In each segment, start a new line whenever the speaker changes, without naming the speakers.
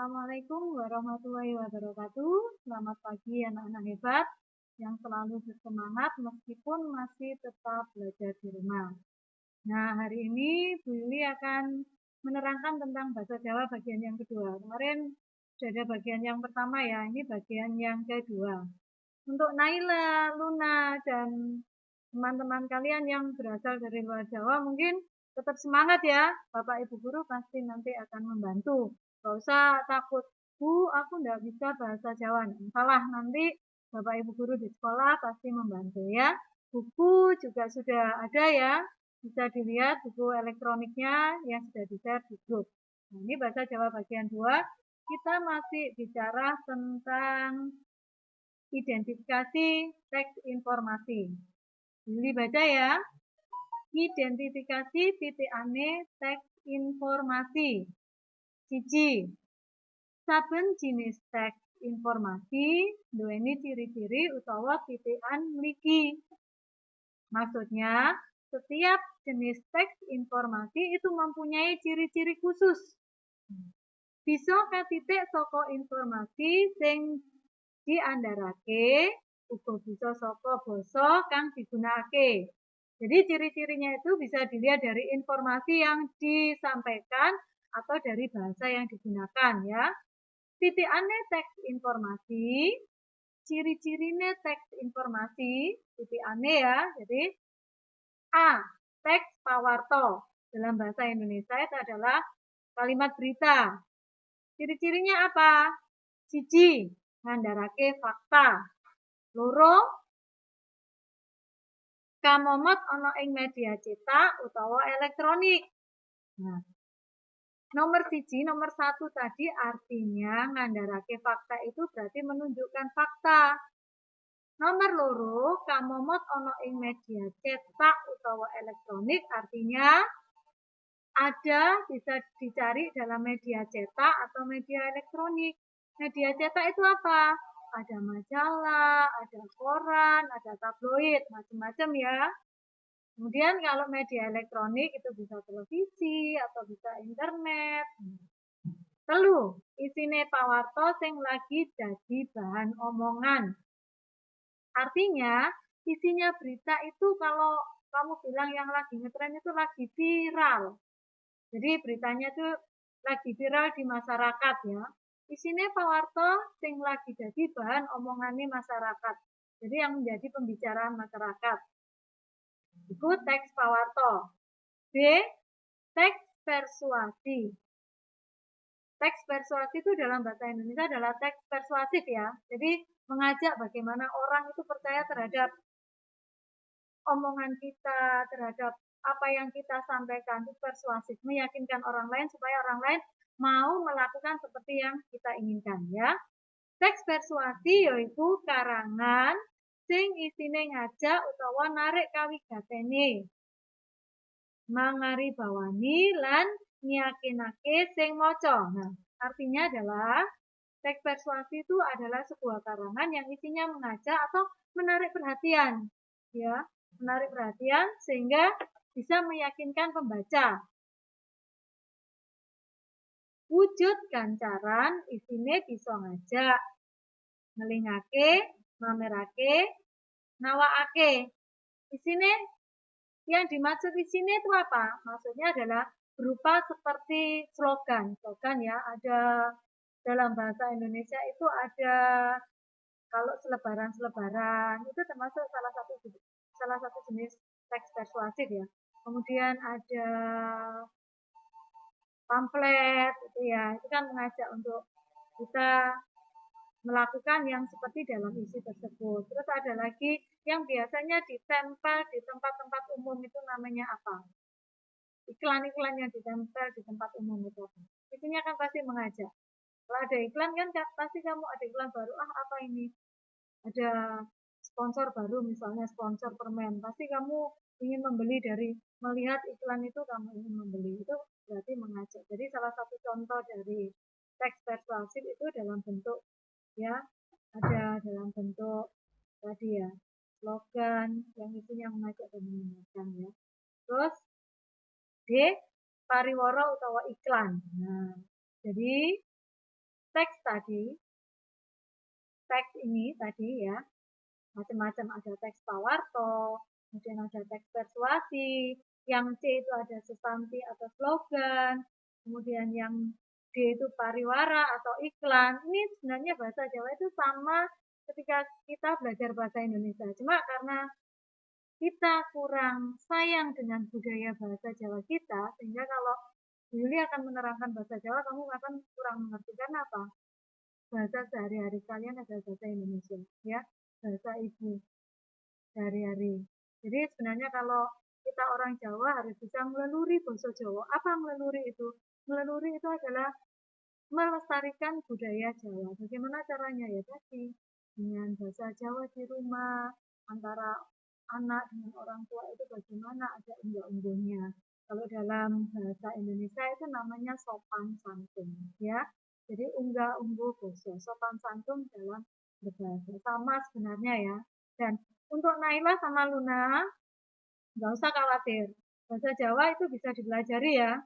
Assalamualaikum warahmatullahi wabarakatuh. Selamat pagi anak-anak hebat yang selalu bersemangat meskipun masih tetap belajar di rumah. Nah, hari ini Bu Yuli akan menerangkan tentang bahasa Jawa bagian yang kedua. Kemarin sudah ada bagian yang pertama ya, ini bagian yang kedua. Untuk Naila, Luna, dan teman-teman kalian yang berasal dari luar Jawa mungkin tetap semangat ya. Bapak Ibu Guru pasti nanti akan membantu. Gak usah takut, Bu, aku nggak bisa bahasa Jawa. Salah, nanti Bapak Ibu Guru di sekolah pasti membantu ya. Buku juga sudah ada ya. Bisa dilihat buku elektroniknya yang sudah di-share di grup. Nah, ini bahasa Jawa bagian 2. Kita masih bicara tentang identifikasi teks informasi. Jadi baca ya. Identifikasi titik ane teks informasi. Siji, saben jenis teks informasi nduweni ciri-ciri utawa titikan mligi. Maksudnya, setiap jenis teks informasi itu mempunyai ciri-ciri khusus. Bisa katitik saka informasi sing diandharake, uga bisa saka basa kang digunakake. Jadi ciri-cirinya itu bisa dilihat dari informasi yang disampaikan atau dari bahasa yang digunakan ya. Titikane teks informasi, ciri-cirine teks informasi, titikane ya. Jadi A, teks pawarta. Dalam bahasa Indonesia itu adalah kalimat berita. Ciri-cirinya apa? Siji, ngandharake fakta. Loro, kamomot ana ing media cetak utawa elektronik. Nah, nomor satu tadi artinya ngandharake fakta itu berarti menunjukkan fakta. Nomor loro, kamomot ana ing media cetak utawa elektronik artinya ada bisa dicari dalam media cetak atau media elektronik. Media cetak itu apa? Ada majalah, ada koran, ada tabloid, macam-macam ya. Kemudian kalau media elektronik itu bisa televisi atau bisa internet. Telu, isine pawarta sing lagi jadi bahan omongan. Artinya, isinya berita itu kalau kamu bilang yang lagi ngetren itu lagi viral. Jadi beritanya itu lagi viral di masyarakat ya. Isine pawarta sing lagi jadi bahan omongane masyarakat. Jadi yang menjadi pembicaraan masyarakat. Itu teks pawarta. B, teks persuasi. Teks persuasi itu dalam bahasa Indonesia adalah teks persuasif ya. Jadi mengajak bagaimana orang itu percaya terhadap omongan kita, terhadap apa yang kita sampaikan itu persuasif, meyakinkan orang lain supaya orang lain mau melakukan seperti yang kita inginkan ya. Teks persuasi yaitu karangan sing isine ngajak utawa narik kawigatene, mangaribawani lan nyakinake sing maca. Nah, artinya adalah teks persuasi itu adalah sebuah karangan yang isinya mengajak atau menarik perhatian ya, menarik perhatian sehingga bisa meyakinkan pembaca. Wujud gancaran isine bisa ngajak, ngelingake, mamerake, nawakake. Isine yang dimaksud isine itu apa? Maksudnya adalah berupa seperti slogan. Slogan ya, ada dalam bahasa Indonesia itu ada kalau selebaran-selebaran itu termasuk salah satu jenis teks persuasif ya. Kemudian ada pamflet itu ya, itu kan mengajak untuk kita melakukan yang seperti dalam isi tersebut. Terus ada lagi yang biasanya ditempel di tempat-tempat umum itu namanya apa? Iklan-iklan yang ditempel di tempat umum itu apa? Itunya kan pasti mengajak. Kalau ada iklan kan pasti kamu ada iklan baru, apa ini? Ada sponsor baru misalnya sponsor permen, pasti kamu ingin membeli dari melihat iklan itu kamu ingin membeli, itu berarti mengajak. Jadi salah satu contoh dari teks persuasif itu dalam bentuk ya, ada dalam bentuk tadi ya, slogan yang isinya mengajak dan mengingatkan ya. Terus D, pariwara utawa iklan. Nah, jadi teks tadi, teks ini tadi ya, macam-macam, ada teks pawarto, kemudian ada teks persuasi, yang C itu ada sustansi atau slogan, kemudian yang D itu pariwara atau iklan. Ini sebenarnya bahasa Jawa itu sama ketika kita belajar bahasa Indonesia. Cuma karena kita kurang sayang dengan budaya bahasa Jawa kita, sehingga kalau Yuli akan menerangkan bahasa Jawa, kamu akan kurang mengerti. Karena apa? Bahasa sehari-hari kalian adalah bahasa Indonesia, ya, bahasa ibu sehari-hari. Jadi sebenarnya kalau kita orang Jawa harus bisa meleluri bahasa Jawa. Apa meleluri itu? Meleluri itu adalah melestarikan budaya Jawa. Bagaimana caranya? Ya tadi, dengan bahasa Jawa di rumah, antara anak dengan orang tua itu bagaimana, ada unggah-ungguhnya. Kalau dalam bahasa Indonesia itu namanya sopan santun, ya. Jadi unggah-ungguh bahasa, sopan santun dalam berbahasa. Sama sebenarnya ya. Dan untuk Naila sama Luna, nggak usah khawatir. Bahasa Jawa itu bisa dipelajari ya.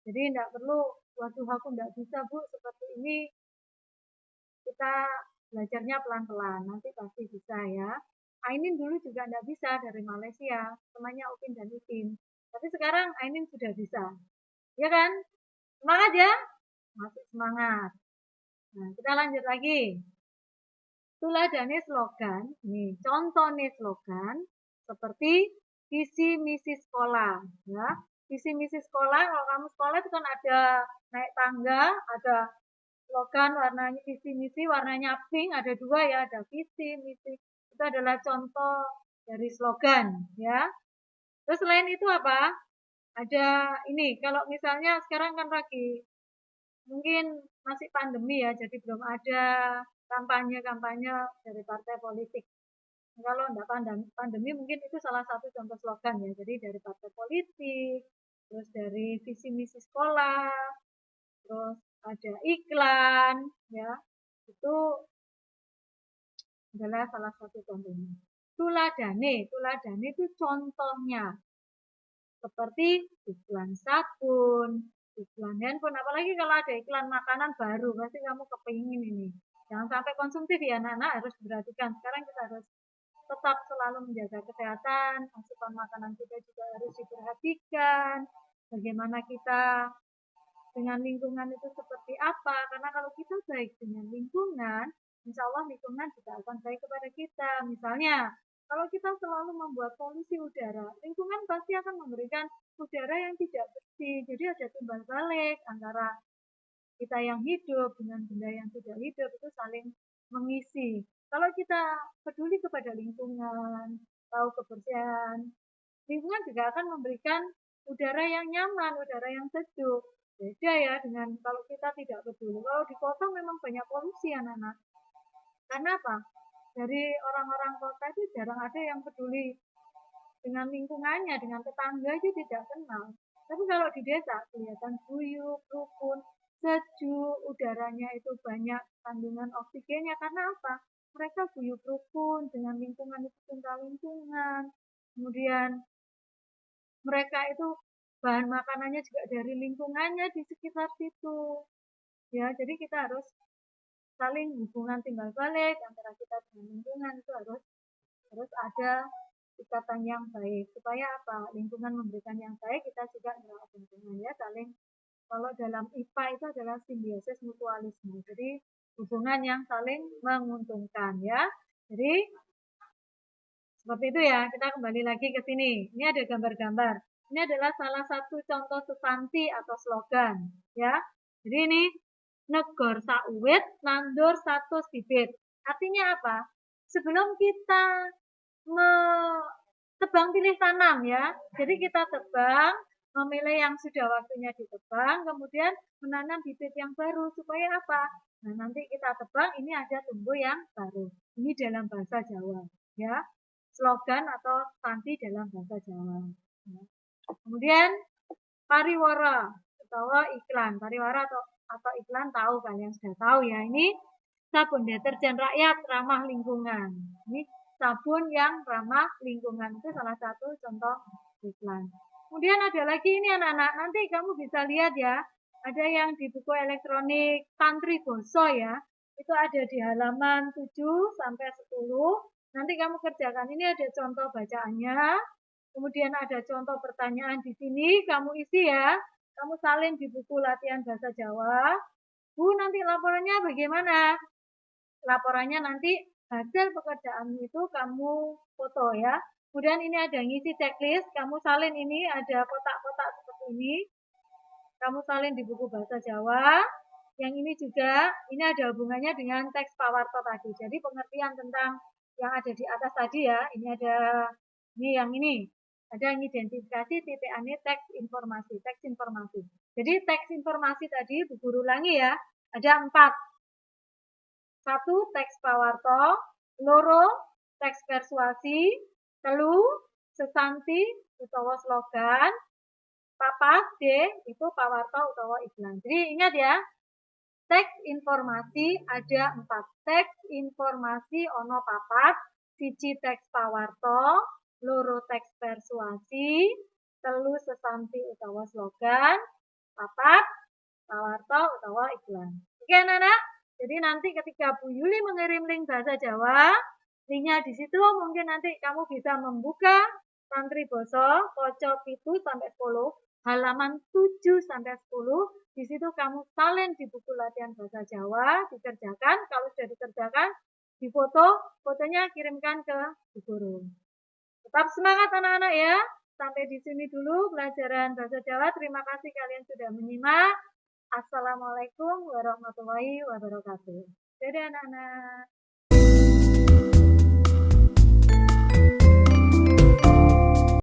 Jadi tidak perlu, waduh aku tidak bisa Bu, seperti ini. Kita belajarnya pelan-pelan, nanti pasti bisa ya. Ainin dulu juga tidak bisa dari Malaysia, temannya Upin dan Ipin. Tapi sekarang Ainin sudah bisa. Ya kan? Semangat ya? Masih semangat. Nah, kita lanjut lagi. Tuladane slogan, nih contoh nih slogan seperti visi misi sekolah, ya. Visi misi sekolah, kalau kamu sekolah itu kan ada naik tangga, ada slogan warnanya visi misi warnanya pink, ada dua ya, ada visi misi. Itu adalah contoh dari slogan, ya. Terus selain itu apa? Ada ini, kalau misalnya sekarang kan lagi mungkin masih pandemi ya, jadi belum ada kampanye-kampanye dari partai politik. Kalau enggak pandemi mungkin itu salah satu contoh slogan ya. Jadi dari partai politik, terus dari visi misi sekolah, terus ada iklan, ya. Itu adalah salah satu contohnya. Tuladane itu contohnya. Seperti iklan sabun, iklan handphone, apalagi kalau ada iklan makanan baru, pasti kamu kepingin ini. Jangan sampai konsumtif ya anak-anak, harus diperhatikan. Sekarang kita harus tetap selalu menjaga kesehatan, asupan makanan kita juga harus diperhatikan. Bagaimana kita dengan lingkungan itu seperti apa, karena kalau kita baik dengan lingkungan, insya Allah lingkungan juga akan baik kepada kita. Misalnya, kalau kita selalu membuat polusi udara, lingkungan pasti akan memberikan udara yang tidak bersih. Jadi ada timbal balik antara kita yang hidup dengan benda yang tidak hidup, itu saling mengisi. Kalau kita peduli kepada lingkungan, tahu kebersihan, lingkungan juga akan memberikan udara yang nyaman, udara yang sejuk. Beda ya dengan kalau kita tidak peduli. Kalau di kota memang banyak polusi anak-anak. Karena apa? Dari orang-orang kota itu jarang ada yang peduli dengan lingkungannya, dengan tetangga aja tidak kenal. Tapi kalau di desa kelihatan guyup, rukun, sejuk, udaranya itu banyak kandungan oksigennya. Karena apa? Mereka guyup rukun dengan lingkungan itu cinta lingkungan. Kemudian mereka itu bahan makanannya juga dari lingkungannya di sekitar situ. Ya, jadi kita harus saling hubungan timbal balik antara kita dengan lingkungan itu harus ada ikatan yang baik supaya apa? Lingkungan memberikan yang baik, kita juga merawat lingkungan ya, saling. Kalau dalam IPA itu adalah simbiosis mutualisme. Jadi hubungan yang saling menguntungkan ya. Jadi seperti itu ya. Kita kembali lagi ke sini. Ini ada gambar-gambar. Ini adalah salah satu contoh substansi atau slogan ya. Jadi ini negor sauwit, nandur satu bibit. Artinya apa? Sebelum kita tebang pilih tanam ya. Jadi kita tebang, memilih yang sudah waktunya ditebang, kemudian menanam bibit yang baru supaya apa? Nah, nanti kita tebang ini ada tumbuh yang baru. Ini dalam bahasa Jawa ya. Slogan atau santi dalam bahasa Jawa. Kemudian pariwara atau iklan. Pariwara atau iklan tahu kalian sudah tahu ya. Ini sabun deterjen rakyat ramah lingkungan. Ini sabun yang ramah lingkungan, itu salah satu contoh iklan. Kemudian ada lagi ini anak-anak, nanti kamu bisa lihat ya, Ada yang di buku elektronik Tantri Boso ya. Itu ada di halaman 7 sampai 10. Nanti kamu kerjakan. Ini ada contoh bacaannya. Kemudian ada contoh pertanyaan di sini. Kamu isi ya. Kamu salin di buku latihan bahasa Jawa. Bu, nanti laporannya bagaimana? Laporannya nanti hasil pekerjaan itu kamu foto ya. Kemudian ini ada ngisi checklist. Kamu salin ini ada kotak-kotak seperti ini. Kamu salin di buku bahasa Jawa. Yang ini juga, ini ada hubungannya dengan teks Pawarto tadi. Jadi pengertian tentang yang ada di atas tadi ya. Ini ada, ini yang ini. Ada yang identifikasi titik ane teks informasi. Jadi teks informasi tadi, Bu Guru ulangi ya. Ada 4. 1. Teks Pawarto. Loro. Teks persuasi. Telu. Sesanti utawa slogan. Papat D itu pawarto utawa iklan. Jadi ingat ya, teks informasi ada 4. Teks informasi ono papat, siji teks pawarto, loro teks persuasi, telu sesanti utawa slogan, papat pawarto utawa iklan. Oke anak-anak, jadi nanti ketika Bu Yuli mengirim link bahasa Jawa, linknya di situ mungkin nanti kamu bisa membuka Tantri Boso, pojok 7 sampai 10, halaman 7 sampai 10, di situ kamu salin di buku latihan bahasa Jawa, dikerjakan, kalau sudah dikerjakan, difoto, fotonya kirimkan ke Bu Guru. Tetap semangat anak-anak ya, sampai di sini dulu pelajaran bahasa Jawa, terima kasih kalian sudah menyimak. Assalamualaikum warahmatullahi wabarakatuh. Dadah anak-anak.